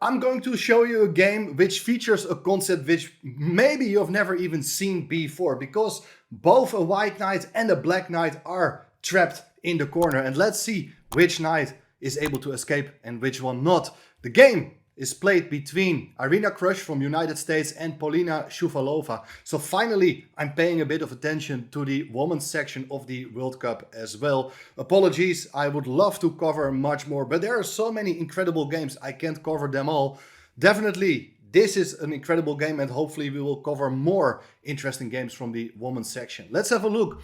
I'm going to show you a game which features a concept which maybe you've never even seen before, because both a white knight and a black knight are trapped in the corner. And let's see which knight is able to escape and which one not. The game is played between Irina Krush from United States and Polina Shuvalova. So finally, I'm paying a bit of attention to the women's section of the World Cup as well. Apologies, I would love to cover much more, but there are so many incredible games, I can't cover them all. Definitely, this is an incredible game, and hopefully we will cover more interesting games from the women's section. Let's have a look.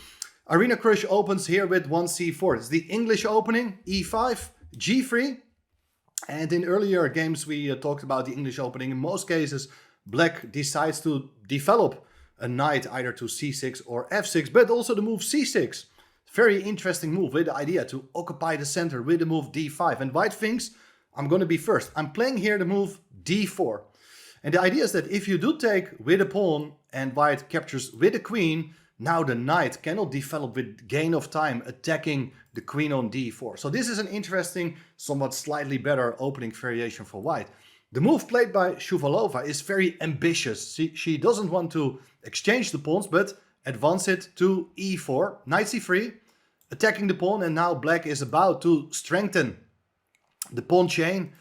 Irina Krush opens here with 1c4. It's the English opening, e5, g3. And in earlier games we talked about the English opening. In most cases, black decides to develop a knight either to c6 or f6, but also the move c6. Very interesting move with the idea to occupy the center with the move d5. And white thinks, I'm going to be first. I'm playing here the move d4. And the idea is that if you do take with a pawn and white captures with a queen, now the knight cannot develop with gain of time attacking the queen on d4. So this is an interesting, somewhat slightly better opening variation for white. The move played by Shuvalova is very ambitious. She doesn't want to exchange the pawns, but advance it to e4, knight c3, attacking the pawn, and now black is about to strengthen the pawn chain,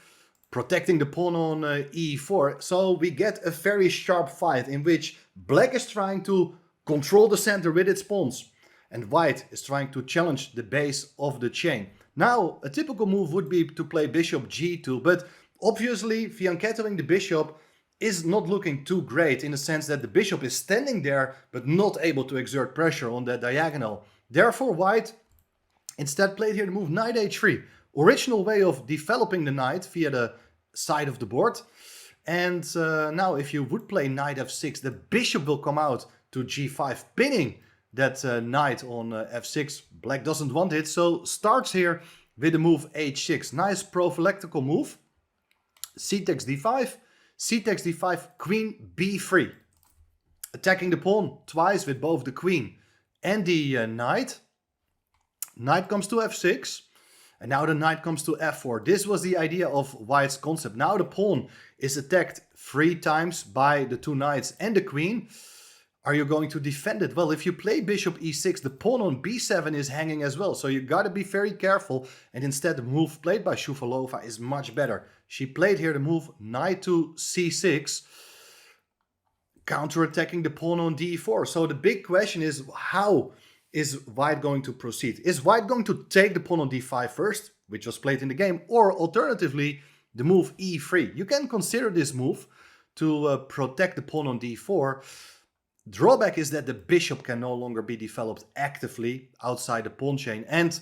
protecting the pawn on e4. So we get a very sharp fight in which black is trying to control the center with its pawns, and white is trying to challenge the base of the chain. Now, a typical move would be to play bishop g2, but obviously fianchettoing the bishop is not looking too great, in the sense that the bishop is standing there but not able to exert pressure on that diagonal. Therefore, white instead played here the move knight h3. Original way of developing the knight via the side of the board. And now if you would play knight f6, the bishop will come out to g5, pinning that knight on f6. Black doesn't want it, so starts here with the move h6. Nice prophylactical move. C takes d5, c takes d5, queen b3. Attacking the pawn twice with both the queen and the knight. Knight comes to f6. And now the knight comes to f4. This was the idea of white's concept. Now the pawn is attacked 3 times by the 2 knights and the queen. Are you going to defend it? Well, if you play bishop e6, the pawn on b7 is hanging as well. So you gotta be very careful. And instead, the move played by Shuvalova is much better. She played here the move knight to c6, counter-attacking the pawn on d4. So the big question is, how is white going to proceed? Is white going to take the pawn on d5 first, which was played in the game, or alternatively, the move e3? You can consider this move to protect the pawn on d4. Drawback is that the bishop can no longer be developed actively outside the pawn chain. And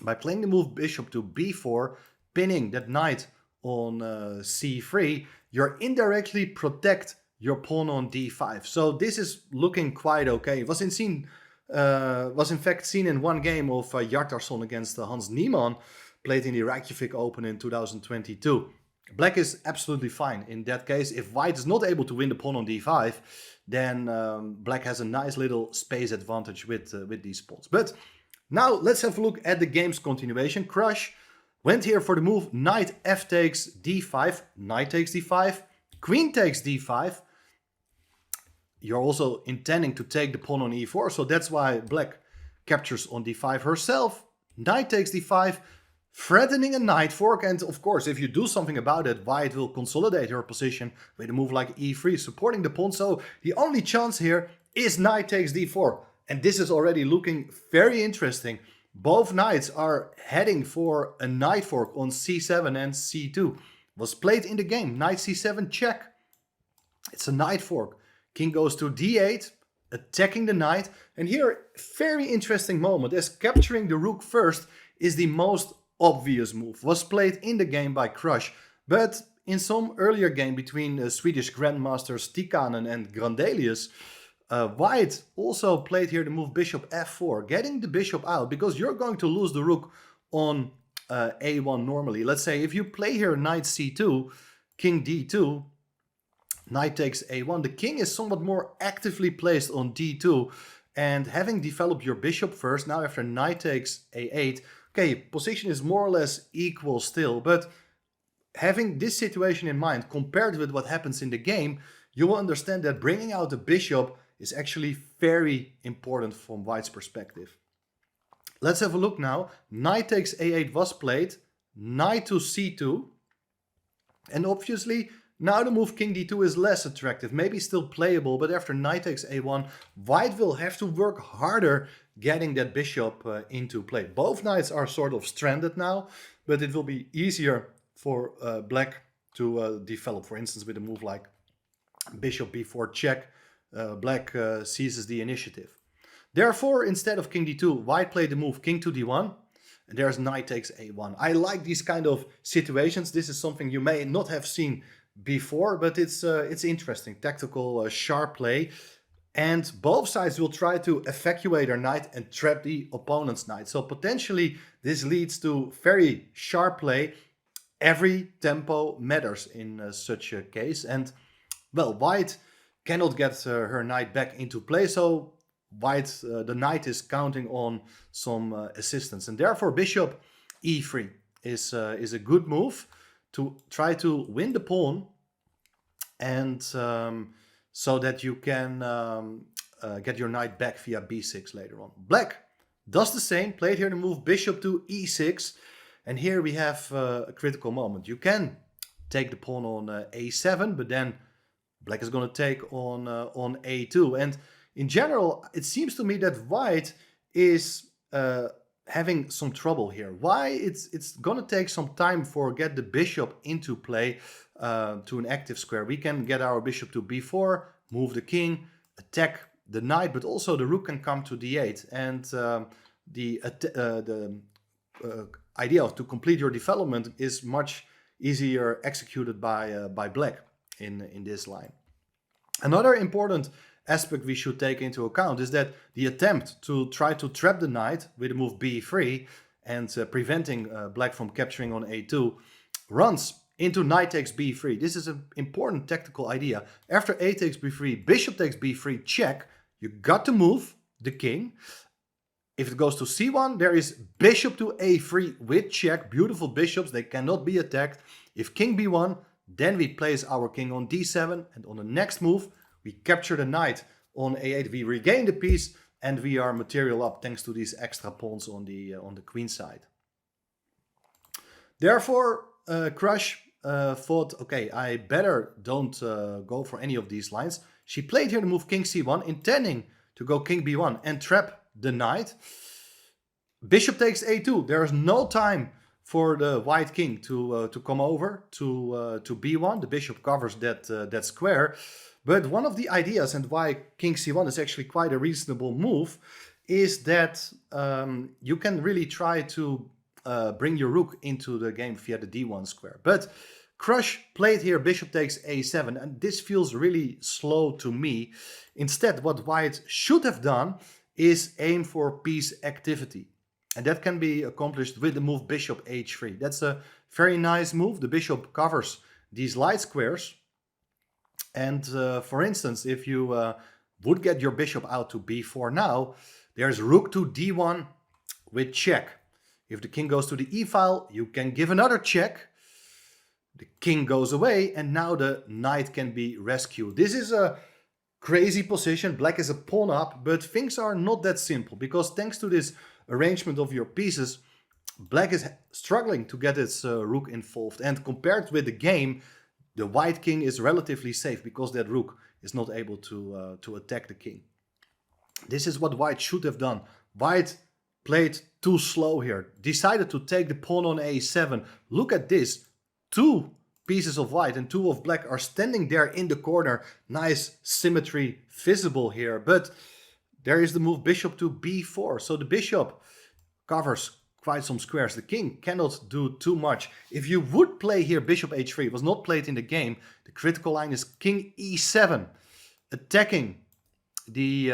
by playing the move bishop to b4, pinning that knight on c3, you're indirectly protect your pawn on d5. So this is looking quite okay. It was in fact seen in one game of Hjartarson against Hans Niemann, played in the Reykjavik Open in 2022. Black is absolutely fine in that case. If white is not able to win the pawn on d5, then black has a nice little space advantage with these pawns. But now let's have a look at the game's continuation. Krush went here for the move knight f takes d5, knight takes d5, queen takes d5. You're also intending to take the pawn on e4, so that's why black captures on d5 herself. Knight takes d5, threatening a knight fork, and of course, if you do something about it, white will consolidate her position with a move like e3, supporting the pawn. So the only chance here is knight takes d4, and this is already looking very interesting. Both knights are heading for a knight fork on c7 and c2. Was played in the game, knight c7 check. It's a knight fork. King goes to d8, attacking the knight. And here, very interesting moment, as capturing the rook first is the most obvious move. Was played in the game by Krush, but in some earlier game between Swedish grandmasters Tikkanen and Grandelius, white also played here the move bishop f4, getting the bishop out, because you're going to lose the rook on a1 normally. Let's say if you play here knight c2, king d2, knight takes a1, the king is somewhat more actively placed on d2, and having developed your bishop first, now after knight takes a8, okay, position is more or less equal still, but having this situation in mind, compared with what happens in the game, you will understand that bringing out the bishop is actually very important from white's perspective. Let's have a look now. Knight takes a8 was played, knight to c2, and obviously now the move king d2 is less attractive, maybe still playable, but after knight takes a1, white will have to work harder getting that bishop into play. Both knights are sort of stranded now, but it will be easier for black to develop. For instance, with a move like bishop b4 check, black seizes the initiative. Therefore, instead of king d2, white played the move king to d1, and there's knight takes a1. I like these kind of situations. This is something you may not have seen before, but it's interesting, tactical, sharp play. And both sides will try to evacuate their knight and trap the opponent's knight. So potentially this leads to very sharp play. Every tempo matters in such a case. And well, white cannot get her knight back into play, so white, the knight is counting on some assistance. And therefore bishop e3 is a good move to try to win the pawn, and so that you can get your knight back via b6 later on. Black does the same, played here the move bishop to e6, and here we have a critical moment. You can take the pawn on a7, but then black is going to take on a2. And in general, it seems to me that white is having some trouble here. Why? It's going to take some time for get the bishop into play to an active square. We can get our bishop to b4, move the king, attack the knight, but also the rook can come to d8. And the idea of to complete your development is much easier executed by black in this line. Another important aspect we should take into account is that the attempt to try to trap the knight with the move b3 and preventing black from capturing on a2 runs into knight takes b3. This is an important tactical idea. After a takes b3, bishop takes b3 check, you got to move the king. If it goes to c1, there is bishop to a3 with check. Beautiful bishops, they cannot be attacked. If king b1, then we place our king on d7, and on the next move we capture the knight on a8. We regain the piece and we are material up thanks to these extra pawns on the queen side. Therefore, Krush thought, okay, I better don't go for any of these lines. She played here the move king c1, intending to go king b1 and trap the knight. Bishop takes a2. There is no time for the white king to come over to b1. The bishop covers that square. But one of the ideas, and why king c1 is actually quite a reasonable move, is that you can really try to bring your rook into the game via the d1 square. But Krush played here bishop takes a7, and this feels really slow to me. Instead, what white should have done is aim for piece activity. And that can be accomplished with the move bishop h3. That's a very nice move. The bishop covers these light squares. And for instance, if you would get your bishop out to b4 now, there's rook to d1 with check. If the king goes to the e-file, you can give another check. The king goes away, and now the knight can be rescued. This is a crazy position. Black is a pawn up, but things are not that simple, because thanks to this arrangement of your pieces, black is struggling to get its rook involved. And compared with the game, the white king is relatively safe because that rook is not able to attack the king. This is what white should have done. White played too slow here, decided to take the pawn on a7. Look at this. Two pieces of white and two of black are standing there in the corner. Nice symmetry visible here, but there is the move bishop to b4. So the bishop covers quite some squares. The king cannot do too much. If you would play here bishop h3, it was not played in the game. The critical line is king e7, attacking the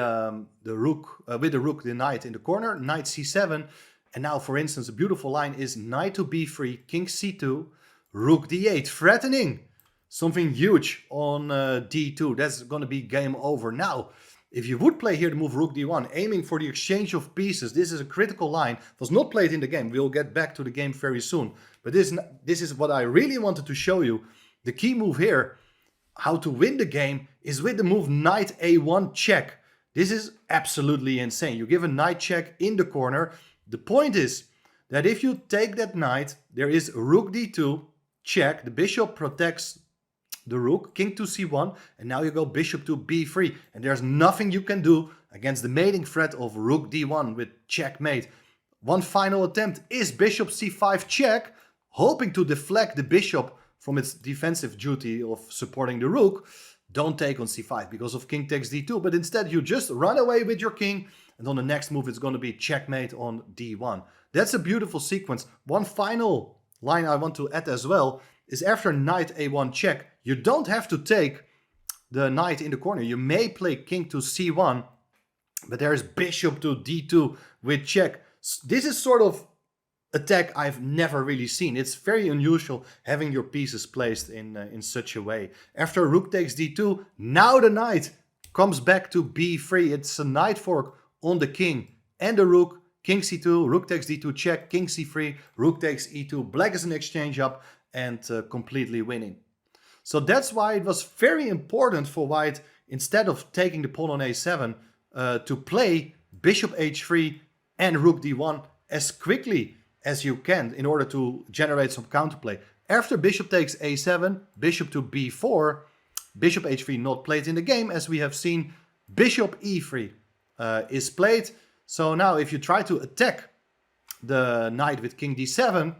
rook with the rook, the knight in the corner, knight c7. And now, for instance, a beautiful line is knight to b3, king c2, rook d8, threatening something huge on d2. That's going to be game over. Now, If you would play here the move rook d1, aiming for the exchange of pieces, this is a critical line. It was not played in the game. We'll get back to the game very soon. But this is what I really wanted to show you. The key move here, how to win the game, is with the move knight a1 check. This is absolutely insane. You give a knight check in the corner. The point is that if you take that knight, there is rook d2 check. The bishop protects the rook, king to c1, and now you go bishop to b3, and there's nothing you can do against the mating threat of rook d1 with checkmate. One final attempt is bishop c5 check, hoping to deflect the bishop from its defensive duty of supporting the rook. Don't take on c5 because of king takes d2, but instead you just run away with your king, and on the next move it's going to be checkmate on d1. That's a beautiful sequence. One final line I want to add as well is after knight a1 check, you don't have to take the knight in the corner. You may play king to c1, but there is bishop to d2 with check. This is sort of attack I've never really seen. It's very unusual having your pieces placed in such a way. After rook takes d2, now the knight comes back to b3. It's a knight fork on the king and the rook. King c2, rook takes d2 check, king c3, rook takes e2. Black is an exchange up and completely winning. So that's why it was very important for white, instead of taking the pawn on a7, to play bishop h3 and rook d1 as quickly as you can in order to generate some counterplay. After bishop takes a7, bishop to b4, bishop h3 not played in the game, as we have seen. Bishop e3 is played. So now if you try to attack the knight with king d7,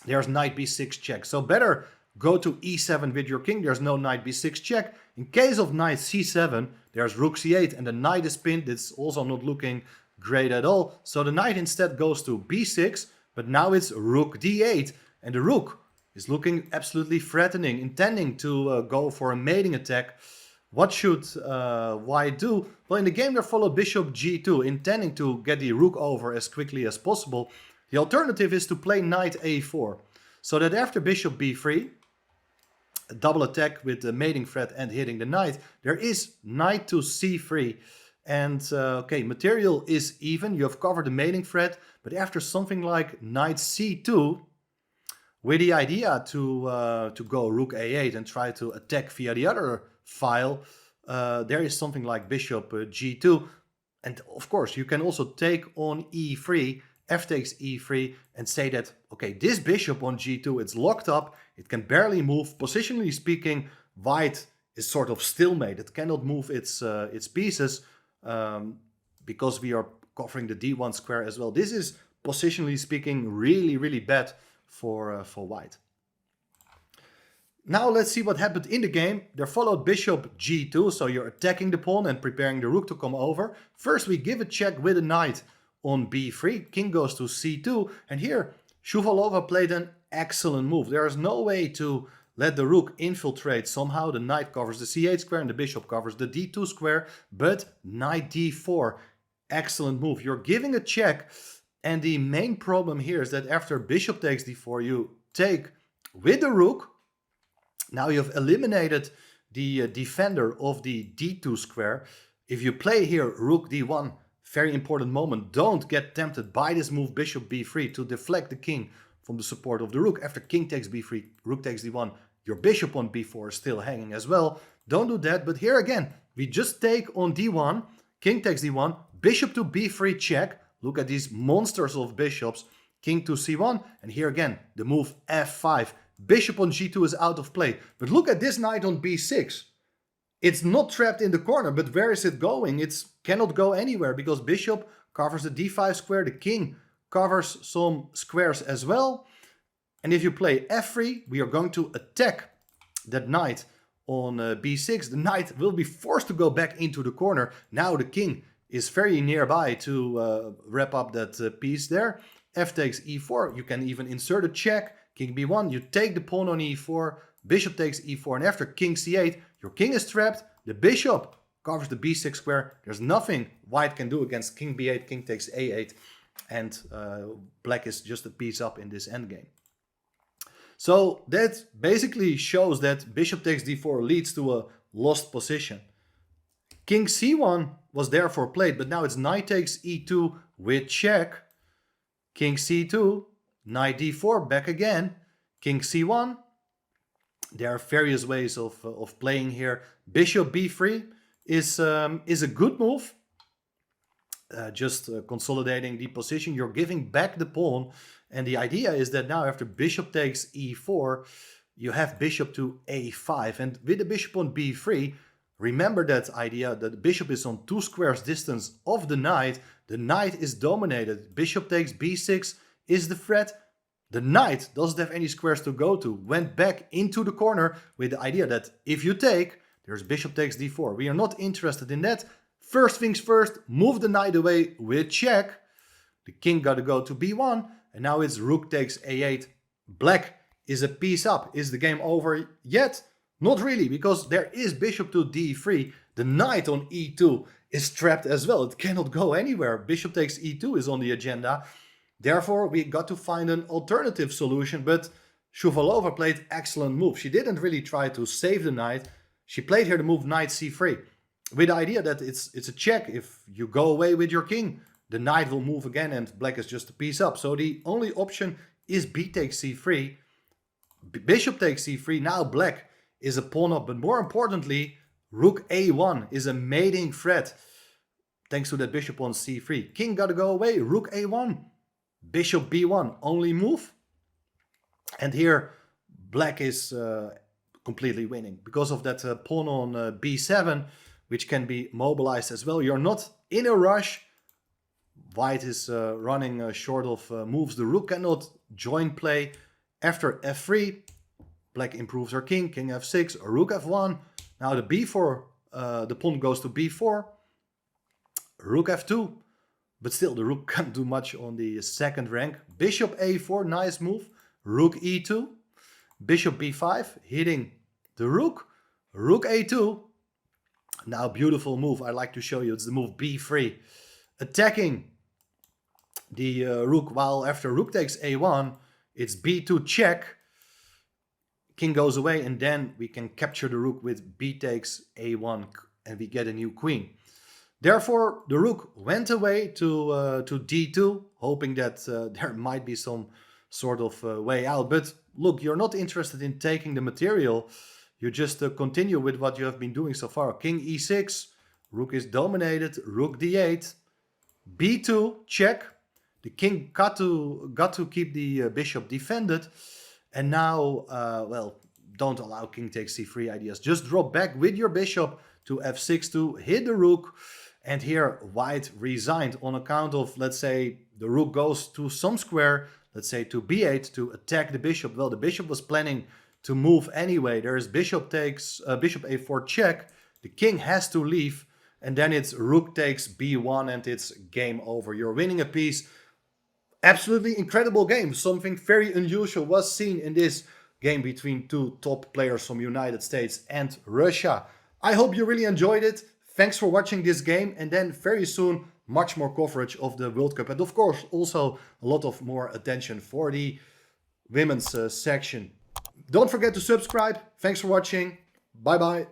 there's knight b6 check. So better go to e7 with your king. There's no knight b6 check. In case of knight c7, there's rook c8 and the knight is pinned. It's also not looking great at all. So the knight instead goes to b6, but now it's rook d8. And the rook is looking absolutely threatening, intending to go for a mating attack. What should white do? Well, in the game they follow bishop g2, intending to get the rook over as quickly as possible. The alternative is to play knight a4, so that after bishop b3, a double attack with the mating threat and hitting the knight, there is knight to c3. And okay, material is even, you have covered the mating threat, but after something like knight c2, with the idea to go rook a8 and try to attack via the other file, there is something like bishop g2. And of course, you can also take on e3, f takes e3, and say that, okay, this bishop on g2, it's locked up, it can barely move. Positionally speaking, white is sort of stalemate. It cannot move its pieces because we are covering the d1 square as well. This is, positionally speaking, really, really bad for white. Now let's see what happened in the game. There followed bishop g2, so you're attacking the pawn and preparing the rook to come over. First we give a check with a knight on b3, king goes to c2, and here Shuvalova played an excellent move. There is no way to let the rook infiltrate somehow. The knight covers the c8 square and the bishop covers the d2 square, but knight d4, excellent move. You're giving a check, and the main problem here is that after bishop takes d4, you take with the rook. Now you've eliminated the defender of the d2 square. If you play here rook d1, very important moment, don't get tempted by this move bishop b3 to deflect the king from the support of the rook. After king takes b3, rook takes d1, your bishop on b4 is still hanging as well. Don't do that, but here again, we just take on d1, king takes d1, bishop to b3 check. Look at these monsters of bishops, king to c1, and here again, the move f5. Bishop on g2 is out of play, but look at this knight on b6. It's not trapped in the corner, but where is it going? It cannot go anywhere because bishop covers the d5 square, the king covers some squares as well. And if you play f3, we are going to attack that knight on b6. The knight will be forced to go back into the corner. Now the king is very nearby to wrap up that piece there. F takes e4, you can even insert a check. King b1, you take the pawn on e4, bishop takes e4, and after king c8, your king is trapped, the bishop covers the b6 square, there's nothing white can do against king b8, king takes a8, and black is just a piece up in this endgame. So that basically shows that bishop takes d4 leads to a lost position. King c1 was therefore played, but now it's knight takes e2 with check. King c2, knight d4, back again. King c1. There are various ways of playing here. Bishop b3 is a good move. Just consolidating the position. You're giving back the pawn. And the idea is that now after bishop takes e4, you have bishop to a5. And with the bishop on b3, remember that idea that the bishop is on 2 squares distance of the knight. The knight is dominated. Bishop takes b6 is the threat. The knight doesn't have any squares to go to. Went back into the corner with the idea that if you take, there's bishop takes d4. We are not interested in that. First things first, move the knight away with check. The king got to go to b1. And now it's rook takes a8. Black is a piece up. Is the game over yet? Not really, because there is bishop to d3. The knight on e2 is trapped as well. It cannot go anywhere. Bishop takes e2 is on the agenda. Therefore, we got to find an alternative solution. But Shuvalova played excellent move. She didn't really try to save the knight. She played here the move knight c3. With the idea that it's a check. If you go away with your king, the knight will move again and black is just a piece up. So the only option is b takes c3. Bishop takes c3. Now black is a pawn up. But more importantly, rook a1 is a mating threat. Thanks to that bishop on c3. King got to go away. Rook a1. Bishop b1. Only move. And here black is completely winning. Because of that pawn on b7, which can be mobilized as well. You're not in a rush. White is running short of moves. The rook cannot join play. After f3, black improves her king. King f6, rook f1. Now the b4, the pawn goes to b4. Rook f2. But still, the rook can't do much on the second rank. Bishop a4, nice move. Rook e2. Bishop b5, hitting the rook. Rook a2. Now, beautiful move. I like to show you. It's the move b3. Attacking the rook, while after rook takes a1, it's b2 check. King goes away, and then we can capture the rook with b takes a1, and we get a new queen. Therefore, the rook went away to d2, hoping that there might be some sort of way out. But look, you're not interested in taking the material. You just continue with what you have been doing so far. King e6, rook is dominated, rook d8, b2, check. The king got to keep the bishop defended. And now, well, don't allow king takes c3 ideas. Just drop back with your bishop to f6 to hit the rook. And here, white resigned on account of, let's say, the rook goes to some square, let's say to b8 to attack the bishop. Well, the bishop was planning to move anyway. There's bishop takes, bishop a4 check. The king has to leave. And then it's rook takes b1 and it's game over. You're winning a piece. Absolutely incredible game. Something very unusual was seen in this game between two top players from United States and Russia. I hope you really enjoyed it. Thanks for watching this game, and then very soon much more coverage of the World Cup, and of course also a lot of more attention for the women's section. Don't forget to subscribe. Thanks for watching. Bye bye.